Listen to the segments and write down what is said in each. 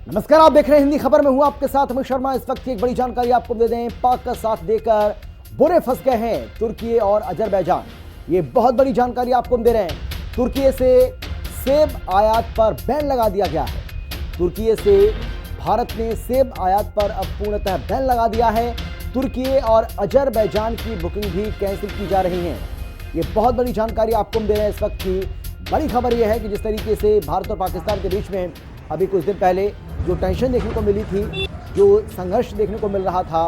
नमस्कार, आप देख रहे हैं हिंदी खबर में हूं आपके साथ अमित शर्मा। इस वक्त की एक बड़ी जानकारी आपको दे दें, पाक का साथ देकर बुरे फंस गए हैं तुर्की और अजरबैजान। ये बहुत बड़ी जानकारी आपको दे रहे हैं। तुर्की से सेब आयात पर बैन लगा दिया गया है। तुर्की से भारत ने सेब आयात पर अब पूर्णतः बैन लगा दिया है। तुर्की और अजरबैजान की बुकिंग भी कैंसिल की जा रही है। ये बहुत बड़ी जानकारी आपको दे रहे हैं। इस वक्त की बड़ी खबर यह है कि जिस तरीके से भारत और पाकिस्तान के बीच में अभी कुछ दिन पहले जो टेंशन देखने को मिली थी, जो संघर्ष देखने को मिल रहा था,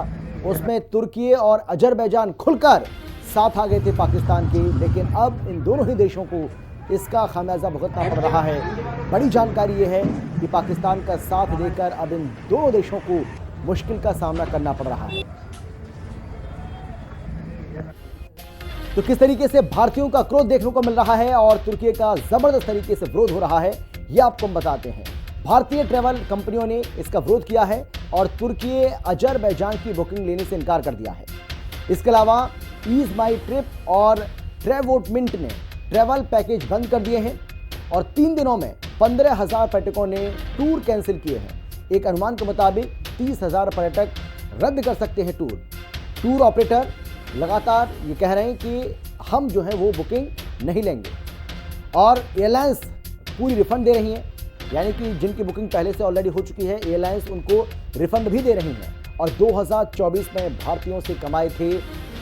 उसमें तुर्की और अजरबैजान खुलकर साथ आ गए थे पाकिस्तान के। लेकिन अब इन दोनों ही देशों को इसका खामियाजा भुगतना पड़ रहा है। बड़ी जानकारी यह है कि पाकिस्तान का साथ देकर अब इन दोनों देशों को मुश्किल का सामना करना पड़ रहा है। तो किस तरीके से भारतीयों का क्रोध देखने को मिल रहा है और तुर्की का जबरदस्त तरीके से विरोध हो रहा है, यह आपको हम बताते हैं। भारतीय ट्रैवल कंपनियों ने इसका विरोध किया है और तुर्की अजरबैजान की बुकिंग लेने से इनकार कर दिया है। इसके अलावा ईज माई ट्रिप और ट्रेवोटमिंट ने ट्रैवल पैकेज बंद कर दिए हैं और 3 दिनों में 15,000 पर्यटकों ने टूर कैंसिल किए हैं। एक अनुमान के मुताबिक 30,000 पर्यटक रद्द कर सकते हैं टूर ऑपरेटर लगातार ये कह रहे हैं कि हम जो है वो बुकिंग नहीं लेंगे और एयरलाइंस पूरी रिफंड दे रही हैं। यानी कि जिनकी बुकिंग पहले से ऑलरेडी हो चुकी है, एयरलाइंस उनको रिफंड भी दे रही हैं। और 2024 में भारतीयों से कमाए थे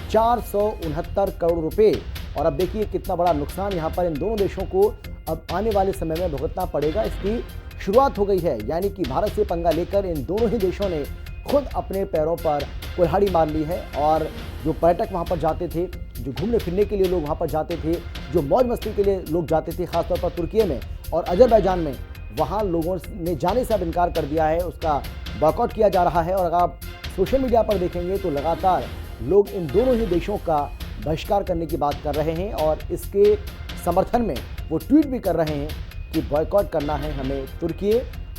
469 करोड़ रुपए। और अब देखिए कितना बड़ा नुकसान यहाँ पर इन दोनों देशों को अब आने वाले समय में भुगतना पड़ेगा। इसकी शुरुआत हो गई है। यानी कि भारत से पंगा लेकर इन दोनों ही देशों ने खुद अपने पैरों पर कुल्हाड़ी मार ली है। और जो पर्यटक वहाँ पर जाते थे, जो घूमने फिरने के लिए लोग वहाँ पर जाते थे, जो मौज मस्ती के लिए लोग जाते थे, खासतौर पर तुर्की में और अजरबैजान में, वहाँ लोगों ने जाने से अब इनकार कर दिया है। उसका बॉयकॉट किया जा रहा है। और अगर आप सोशल मीडिया पर देखेंगे तो लगातार लोग इन दोनों ही देशों का बहिष्कार करने की बात कर रहे हैं और इसके समर्थन में वो ट्वीट भी कर रहे हैं कि बॉयकॉट करना है हमें तुर्की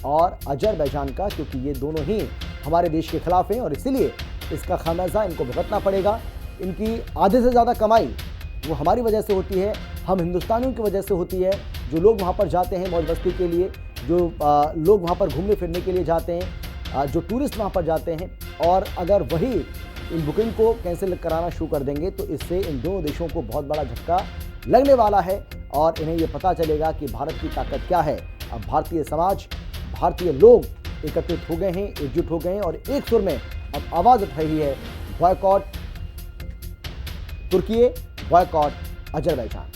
और अजरबैजान का, क्योंकि ये दोनों ही हमारे देश के खिलाफ हैं और इसीलिए इसका खामियाजा इनको भुगतना पड़ेगा। इनकी आधे से ज़्यादा कमाई वो हमारी वजह से होती है, हम हिंदुस्तानियों की वजह से होती है। जो लोग वहाँ पर जाते हैं मौज मस्ती के लिए, जो लोग वहाँ पर घूमने फिरने के लिए जाते हैं, जो टूरिस्ट वहाँ पर जाते हैं, और अगर वही इन बुकिंग को कैंसिल कराना शुरू कर देंगे तो इससे इन दोनों देशों को बहुत बड़ा झटका लगने वाला है और इन्हें ये पता चलेगा कि भारत की ताकत क्या है। अब भारतीय समाज, भारतीय लोग एकत्रित हो गए हैं, एकजुट हो गए हैं और एक सुर में अब आवाज़ उठ रही है, बॉयकॉट तुर्की, बॉयकॉट अजरबैजान।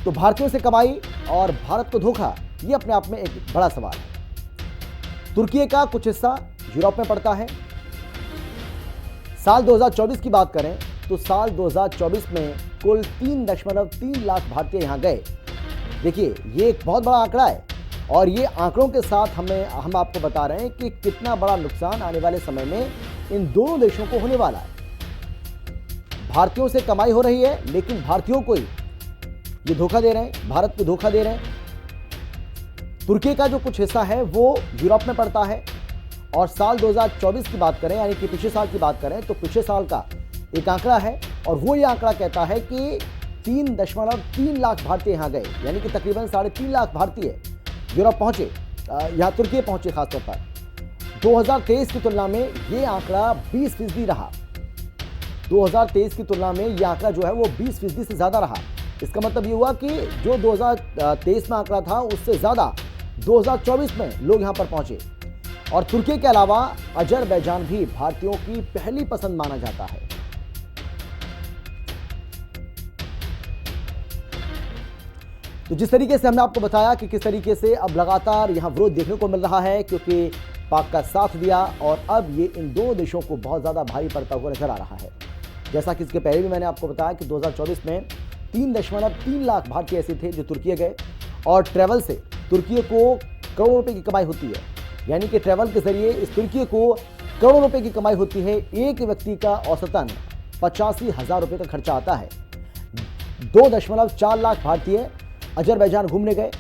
तो भारतीयों से कमाई और भारत को धोखा, ये अपने आप में एक बड़ा सवाल है। तुर्की का कुछ हिस्सा यूरोप में पड़ता है। साल 2024 की बात करें तो साल 2024 में कुल 3.3 लाख भारतीय यहां गए। देखिए ये एक बहुत बड़ा आंकड़ा है और ये आंकड़ों के साथ हम आपको बता रहे हैं कि कितना बड़ा नुकसान आने वाले समय में इन दोनों देशों को होने वाला है। भारतीयों से कमाई हो रही है लेकिन भारतीयों को ही ये धोखा दे रहे हैं, भारत को धोखा दे रहे हैं। तुर्की का जो कुछ हिस्सा है वो यूरोप में पड़ता है और साल 2024 की बात करें, यानी कि पिछले साल की बात करें, तो पिछले साल का एक आंकड़ा है और वो ये आंकड़ा कहता है कि 3.3 लाख भारतीय यहाँ गए। यानी कि तकरीबन 3.5 लाख भारतीय यूरोप पहुंचे, यहाँ तुर्की पहुंचे खासतौर पर। 2023 की तुलना में ये आंकड़ा 20% रहा। 2023 की तुलना में ये आंकड़ा जो है वो 20% से ज़्यादा रहा। इसका मतलब ये हुआ कि जो 2023 में आंकड़ा था उससे ज़्यादा 2024 में लोग यहाँ पर पहुंचे। और तुर्की के अलावा अजरबैजान भी भारतीयों की पहली पसंद माना जाता है। तो जिस तरीके से हमने आपको बताया कि किस तरीके से अब लगातार यहां विरोध देखने को मिल रहा है, क्योंकि पाक का साथ दिया और अब ये इन दोनों देशों को बहुत ज़्यादा भारी पड़ता हुआ नजर आ रहा है। जैसा कि इसके पहले भी मैंने आपको बताया कि 2024 में 3.3 लाख भारतीय ऐसे थे जो तुर्की गए और ट्रैवल से तुर्की को करोड़ों रुपए की कमाई होती है। यानी कि ट्रैवल के जरिए इस तुर्की को करोड़ों रुपए की कमाई होती है। एक व्यक्ति का औसतन 85,000 रुपए का खर्चा आता है। 2.4 लाख भारतीय अजरबैजान घूमने गए।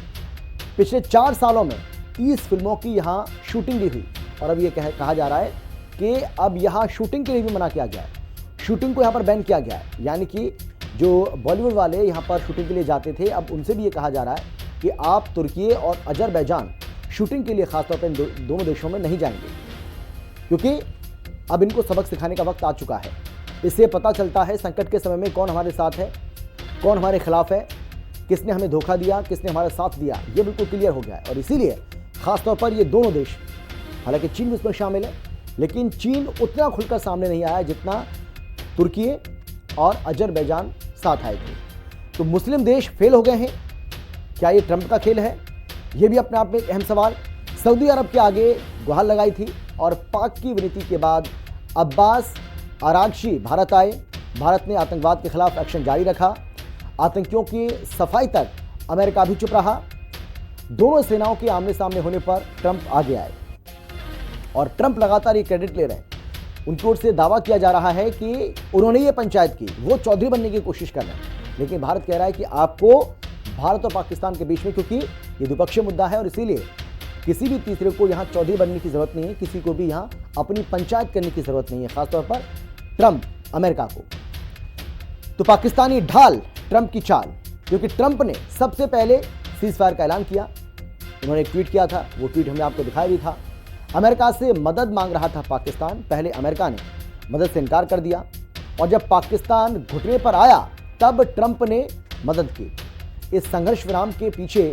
पिछले 4 सालों में 30 फिल्मों की यहाँ शूटिंग भी हुई और अब ये कहा जा रहा है कि अब यहाँ शूटिंग के लिए भी मना किया गया है। शूटिंग को यहाँ पर बैन किया गया है। यानी कि जो बॉलीवुड वाले यहाँ पर शूटिंग के लिए जाते थे, अब उनसे भी ये कहा जा रहा है कि आप तुर्की और अजरबैजान शूटिंग के लिए खासतौर पर इन दोनों देशों में नहीं जाएंगे, क्योंकि अब इनको सबक सिखाने का वक्त आ चुका है। इससे पता चलता है संकट के समय में कौन हमारे साथ है, कौन हमारे खिलाफ है, किसने हमें धोखा दिया, किसने हमारा साथ दिया, ये बिल्कुल क्लियर हो गया है। और इसीलिए खासतौर पर ये दोनों देश, हालांकि चीन भी इसमें शामिल है, लेकिन चीन उतना खुलकर सामने नहीं आया जितना तुर्की और अजरबैजान साथ आए थे। तो मुस्लिम देश फेल हो गए हैं। क्या ये ट्रंप का खेल है? ये भी अपने आप में एक अहम सवाल। सऊदी अरब के आगे गुहार लगाई थी और पाक की विनती के बाद अब्बास अरागची भारत आए। भारत ने आतंकवाद के खिलाफ एक्शन जारी रखा। आतंकियों की सफाई तक अमेरिका भी चुप रहा। दोनों सेनाओं के आमने सामने होने पर ट्रंप आगे आए और ट्रंप लगातार ये क्रेडिट ले रहे हैं। उनकी ओर से दावा किया जा रहा है कि उन्होंने ये पंचायत की, वो चौधरी बनने की कोशिश कर रहे हैं। लेकिन भारत कह रहा है कि आपको भारत और पाकिस्तान के बीच में, क्योंकि ये द्विपक्षीय मुद्दा है और इसीलिए किसी भी तीसरे को यहाँ चौधरी बनने की जरूरत नहीं है, किसी को भी यहाँ अपनी पंचायत करने की जरूरत नहीं है, खासतौर पर ट्रंप अमेरिका को। तो पाकिस्तानी ढाल ट्रंप की चाल, क्योंकि ट्रंप ने सबसे पहले सीजफायर का ऐलान किया। उन्होंने एक ट्वीट किया था, वो ट्वीट हमने आपको दिखाया भी था। अमेरिका से मदद मांग रहा था पाकिस्तान, पहले अमेरिका ने मदद से इनकार कर दिया और जब पाकिस्तान घुटने पर आया तब ट्रंप ने मदद की। इस संघर्ष विराम के पीछे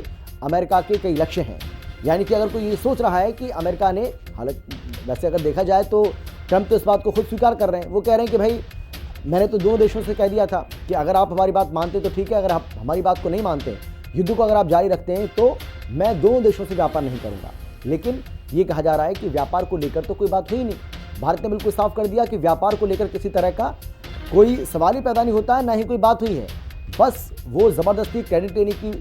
अमेरिका के कई लक्ष्य हैं। यानी कि अगर कोई ये सोच रहा है कि अमेरिका ने, हालांकि वैसे अगर देखा जाए तो ट्रंप तो इस बात को खुद स्वीकार कर रहे हैं। वो कह रहे हैं कि भाई मैंने तो दोनों देशों से कह दिया था कि अगर आप हमारी बात मानते तो ठीक है, अगर आप हमारी बात को नहीं मानते, युद्ध को अगर आप जारी रखते हैं तो मैं दोनों देशों से व्यापार नहीं करूंगा। लेकिन ये कहा जा रहा है कि व्यापार को लेकर तो कोई बात हुई नहीं। भारत ने बिल्कुल साफ कर दिया कि व्यापार को लेकर किसी तरह का कोई सवाल ही पैदा नहीं होता है, ना ही कोई बात हुई है। बस वो ज़बरदस्ती क्रेडिट लेने की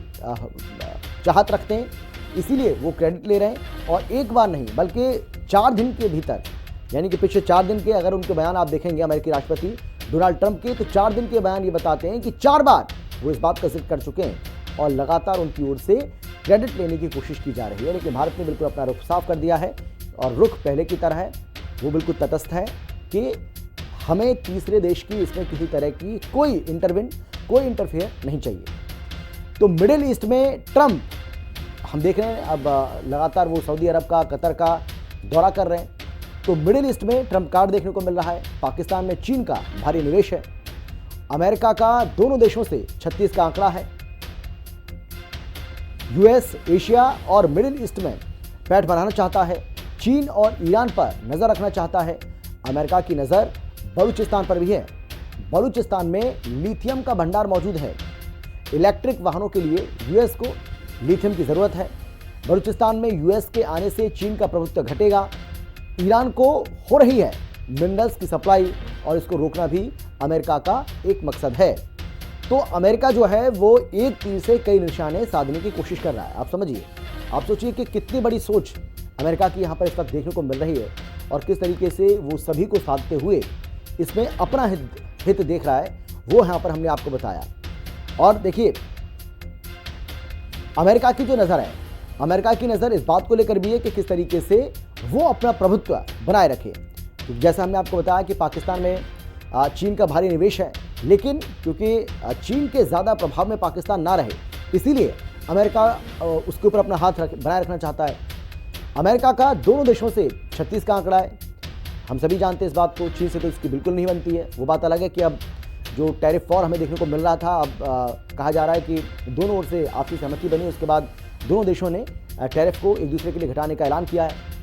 चाहत रखते हैं, इसीलिए वो क्रेडिट ले रहे हैं। और एक बार नहीं बल्कि 4 दिन के भीतर, यानी कि पिछले 4 दिन के अगर उनके बयान आप देखेंगे अमेरिकी राष्ट्रपति डोनाल्ड ट्रंप के, तो 4 दिन के बयान ये बताते हैं कि 4 बार वो इस बात का जिक्र कर चुके हैं और लगातार उनकी ओर से क्रेडिट लेने की कोशिश की जा रही है। लेकिन भारत ने बिल्कुल अपना रुख साफ कर दिया है और रुख पहले की तरह है, वो बिल्कुल तटस्थ है कि हमें तीसरे देश की इसमें किसी तरह की कोई इंटरफेयर नहीं चाहिए। तो मिडिल ईस्ट में ट्रंप हम देख रहे हैं, अब लगातार वो सऊदी अरब का, कतर का दौरा कर रहे हैं। तो मिडिल ईस्ट में ट्रंप कार्ड देखने को मिल रहा है। पाकिस्तान में चीन का भारी निवेश है। अमेरिका का दोनों देशों से 36 का आंकड़ा है। यूएस एशिया और मिडिल ईस्ट में पैठ बनाना चाहता है। चीन और ईरान पर नजर रखना चाहता है। अमेरिका की नजर बलूचिस्तान पर भी है। बलूचिस्तान में लिथियम का भंडार मौजूद है। इलेक्ट्रिक वाहनों के लिए यूएस को लिथियम की जरूरत है। बलूचिस्तान में यूएस के आने से चीन का प्रभुत्व घटेगा। ईरान को हो रही है मिनरल्स की सप्लाई और इसको रोकना भी अमेरिका का एक मकसद है। तो अमेरिका जो है वो एक तीर से कई निशाने साधने की कोशिश कर रहा है। आप समझिए, आप सोचिए कि कितनी बड़ी सोच अमेरिका की यहाँ पर इस वक्त देखने को मिल रही है और किस तरीके से वो सभी को साधते हुए इसमें अपना हित देख रहा है, वो यहाँ पर हमने आपको बताया। और देखिए, अमेरिका की जो नज़र है, अमेरिका की नज़र इस बात को लेकर भी है कि किस तरीके से वो अपना प्रभुत्व बनाए रखे। तो जैसा हमने आपको बताया कि पाकिस्तान में चीन का भारी निवेश है, लेकिन क्योंकि चीन के ज़्यादा प्रभाव में पाकिस्तान ना रहे, इसीलिए अमेरिका उसके ऊपर अपना हाथ बनाए रखना चाहता है। अमेरिका का दोनों देशों से 36 का आंकड़ा है। हम सभी जानते हैं इस बात को। चीन से तो इसकी बिल्कुल नहीं बनती है। वो बात अलग है कि अब जो टैरिफ वॉर हमें देखने को मिल रहा था, अब कहा जा रहा है कि दोनों ओर से आपसी सहमति बनी, उसके बाद दोनों देशों ने टैरिफ को एक दूसरे के लिए घटाने का ऐलान किया है।